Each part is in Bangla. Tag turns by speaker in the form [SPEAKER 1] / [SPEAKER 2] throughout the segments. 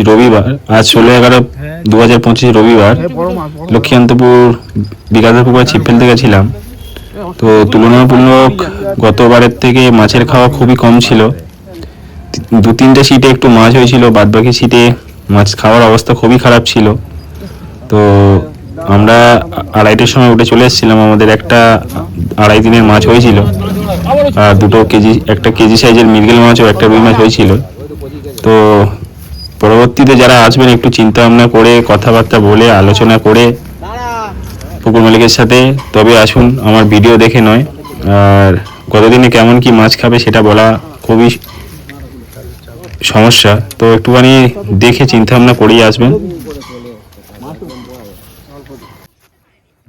[SPEAKER 1] রবিবার, আজ 16/11/2025 রবিবার, লক্ষ্মীকান্তপুর বিকাশের পুকুরে ছিপ ফেলতে গেছিলাম। তো তুলনামূলক গতবারের থেকে মাছের খাওয়া খুবই কম ছিল। 2-3টে সিটে একটু মাছ হয়েছিল, বাদবাকি সিটে মাছ খাওয়ার অবস্থা খুবই খারাপ ছিল। তো আমরা 2:30টার সময় উঠে চলে এসেছিলাম। আমাদের একটা 2.5 দিনের মাছ হয়েছিল, আর 2 কেজি, একটা কেজি সাইজের মৃগেল মাছ ও একটা রুই মাছ হয়েছিল। তো পরবর্তীতে যারা আসবেন একটু চিন্তা ভাবনা করে, কথাবার্তা বলে, আলোচনা করে পুকুর মালিকের সাথে তবে আসুন, আমার ভিডিও দেখে নয়। আর কতদিনে কেমন কি মাছ খাবে সেটা বলা খুবই সমস্যা, তো একটুখানি দেখে চিন্তা ভাবনা করেই আসবেন।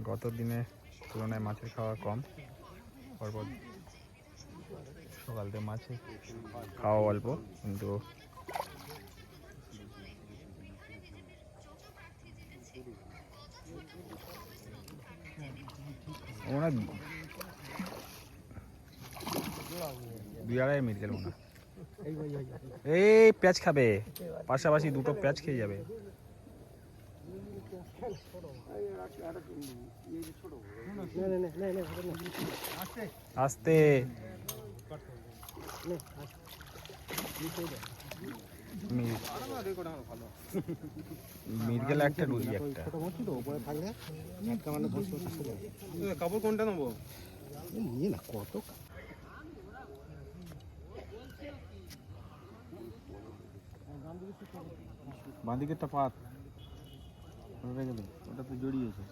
[SPEAKER 2] গত দিনে তুলনায় মাছের খাওয়া কম, সকালতে মাছের খাওয়া অল্প, কিন্তু ওরা 2-2.5 মিনিট গেল না। এই পেঁয়াজ খাবে, পাশাপাশি 2টো পেঁয়াজ খেয়ে যাবে। আস্তে মির্গেল একটা, রুই একটা। কাপড় কোনটা নেবো? কত বাঁদিকেরটা পাত, ওটা তো জড়িয়েছে,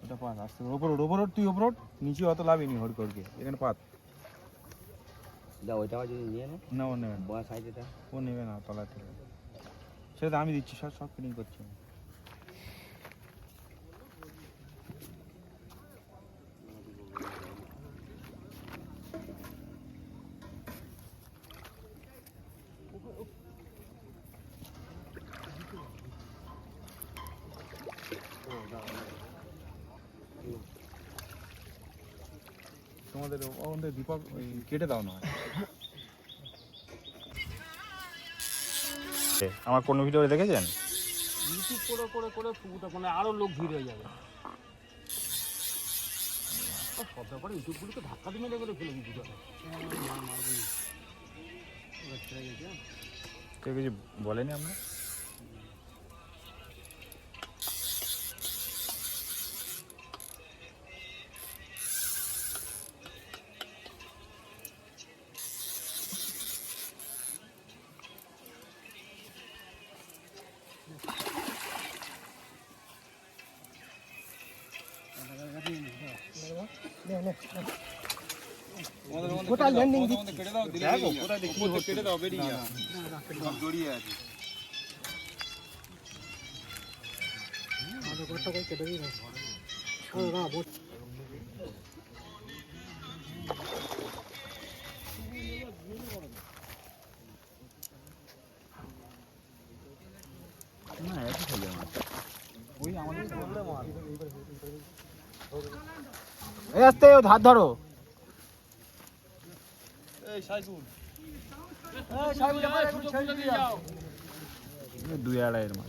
[SPEAKER 2] ওটা পাত। আসতে ওপর তুই ওপর, নিচে অত লাভিনি হর করকে, এখানে পাত। ওইটা যদি নিয়ে না, ও নেবে না, সাইডেটা ও নেবে না, তলা থেকে। সেটা আমি দিচ্ছি, সব ফিটিং করছি। তোমাদের দীপক কেটে দাও না। আমার কোন ভিডিও দেখেছেন?
[SPEAKER 3] ইউটিউব করে করে করে পুকুরটা মানে আরো লোক ভিড় হয়ে যাবে। সব ব্যাপারে ইউটিউবগুলোকে ধাক্কা দিয়ে মেরে করে ফেলে দিতে হবে।
[SPEAKER 2] কেউ কিছু বলেনি আমরা?
[SPEAKER 3] কোথায় ল্যান্ডিং দিচ্ছি?
[SPEAKER 2] দেখো কোথায় দেখি, কেটে দাও, বেরিয়ে যা, সব জড়িয়ে আছে।
[SPEAKER 3] কেটে দিই না।
[SPEAKER 2] আস্তে ধার ধরো। দুই আড়াইয়ের মাছ,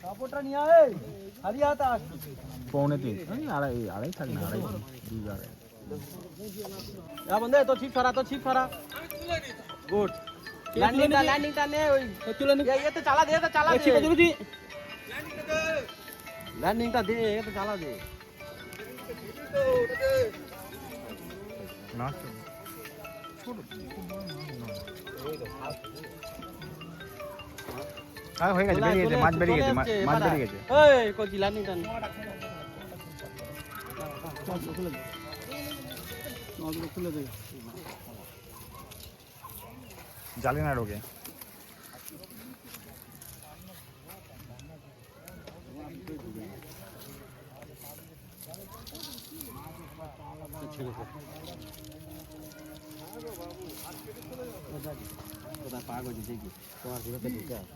[SPEAKER 3] কাপড়টা নিয়ে আয়, খালি হাতে আস।
[SPEAKER 2] 2.25, আড়াই থাক না, 2.5
[SPEAKER 3] বন্ধু তো ছিপ ফারা, গুড। ল্যান্ডিংটা নে, ওই এতে চালা দে, ল্যান্ডিংটা দে, এতে চালা দে।
[SPEAKER 2] না হয়ে গেছে, বেরিয়ে গেছে, মাছ বেরিয়ে গেছে, মাছ বেরিয়ে গেছে।
[SPEAKER 3] এই কোচি ল্যান্ডিংটা নে। খুলে দে,
[SPEAKER 2] জালে না ঢোকে। ঠিক আছে। কোথায় পাক হয়েছে দেখি তোমার ভিতরে ঢুকে আছে।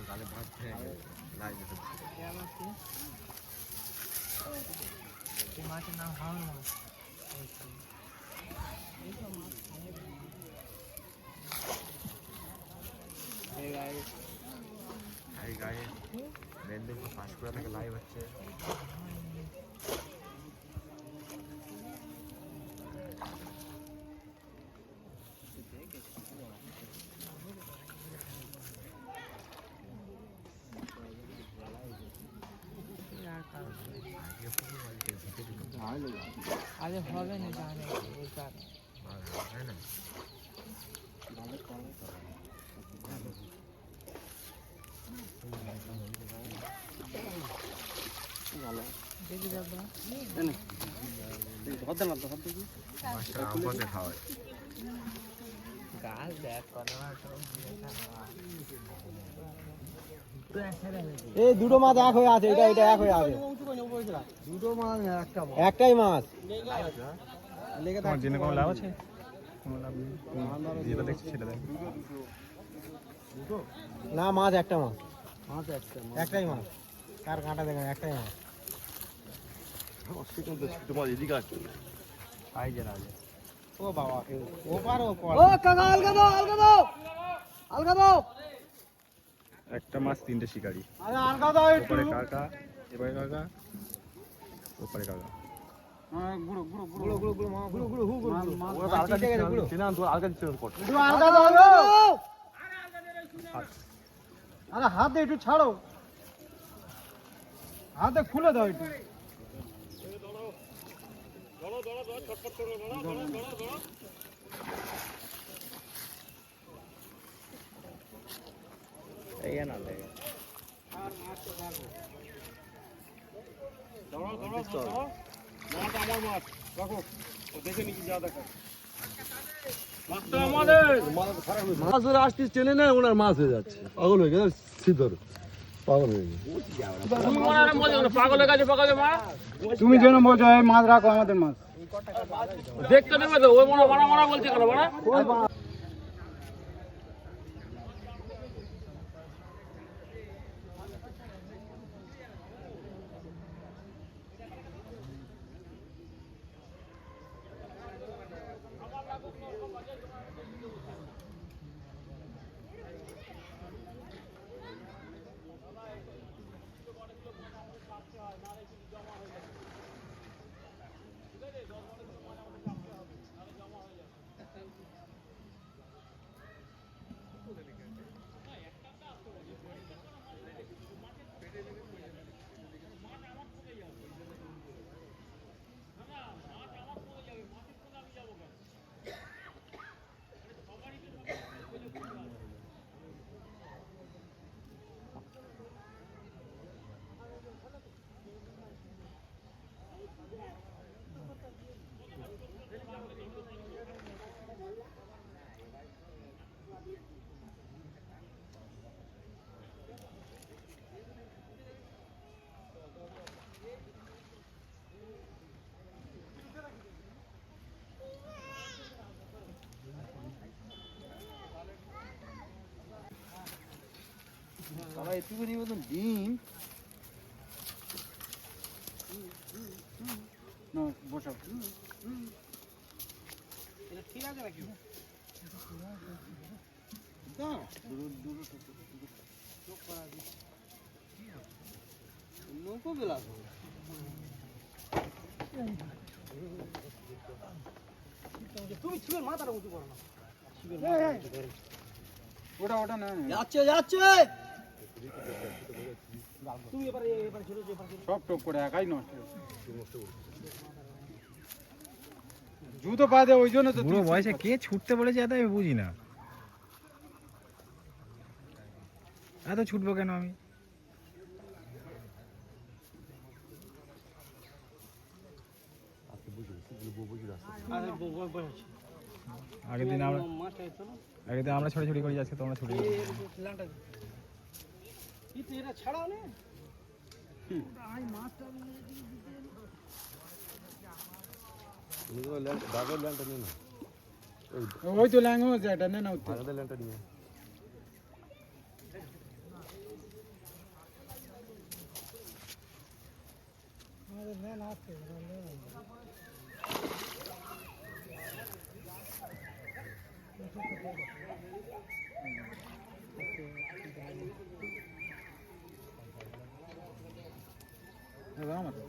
[SPEAKER 2] গালে ভাত খেয়ে লাগে
[SPEAKER 4] মাছের নাম হাওড় মাছ।
[SPEAKER 2] এই গায়ে মেদিনীপুর পাঁশকুড়া থেকে লাইভ হচ্ছে।
[SPEAKER 4] আরে হবে না জানে ওইটার দেখি যাবো গাছ দেখ
[SPEAKER 5] এই দুটো মাছ এক হয়ে আছে, এটা এটা এক হয়ে আছে। দুটো মাছ একটাই মাছ লেগে থাকে।
[SPEAKER 1] জেনে কোনো লাভ আছে? কোনো লাভ নেই, যেটা দেখছি সেটা দেখ।
[SPEAKER 5] না মাছ একটা মাছ, একটাই মাছ। কার কাঁটা দেখেন, একটাই মাছ। ও বাবা, ও পার ও পার। ও কাকা আলগা দাও, আলগা দাও, আলগা দাও।
[SPEAKER 1] একটা মাছ তিনটে শিকারি,
[SPEAKER 5] আরে আলগা দাও একটু।
[SPEAKER 1] ওপরে কাকা, এবারে কাকা, ওপরে কাকা।
[SPEAKER 5] গুড়ো গুড়ো গুড়ো গুড়ো গুড়ো মা গুড়ো গুড়ো হু গুড়ো মাছ আলগা
[SPEAKER 2] দিচ্ছে
[SPEAKER 5] আলগা দাও। আরে হাত দিয়ে একটু ছাড়ো, হাতে খুলে দাও একটু।
[SPEAKER 6] মাছ ধরে আসতে চেনে না, ওনার মাছ হয়ে যাচ্ছে, পাগল হয়ে গেছে, সিদ্ধর পাগল হয়ে গেছে।
[SPEAKER 3] পাগলের কাছে পাগলে মা
[SPEAKER 5] তুমি যেন বলছো এই মাছ রাখো, আমাদের মাছ।
[SPEAKER 3] দেখতে দেবে তো ওই মনে মারা মারা বলছে কেন বড়া?
[SPEAKER 2] বাবা একটুখানি মতন ডিম
[SPEAKER 5] না বসাও। এটা ঠিক আছে নাকি? নৌকো বিলাস তুমি ছিলেন মাথাটা উঁচু করো না। ওটা ওটা না, যাচ্ছে যাচ্ছে। তুমি এবারে এবারে ছেড়ে যে সব টপ করে একাই নষ্ট। জুতো পা দে, ওই জন্য তো
[SPEAKER 1] বুড়ো বয়সে কে ছুটতে বলেছে এত আমি বুঝি না। এত ছুটবো কেন আমি?
[SPEAKER 2] আগের দিন আমরা ছড়াছড়ি করি, আজকে তোমরা ছড়ি
[SPEAKER 6] দাগের ল্যান্ডটা নিয়ে না,
[SPEAKER 2] ওই তো ল্যাঙ্গো এটা নে না উত্তর
[SPEAKER 6] দাগের ল্যান্ডটা নিয়ে
[SPEAKER 2] দাও আমাকে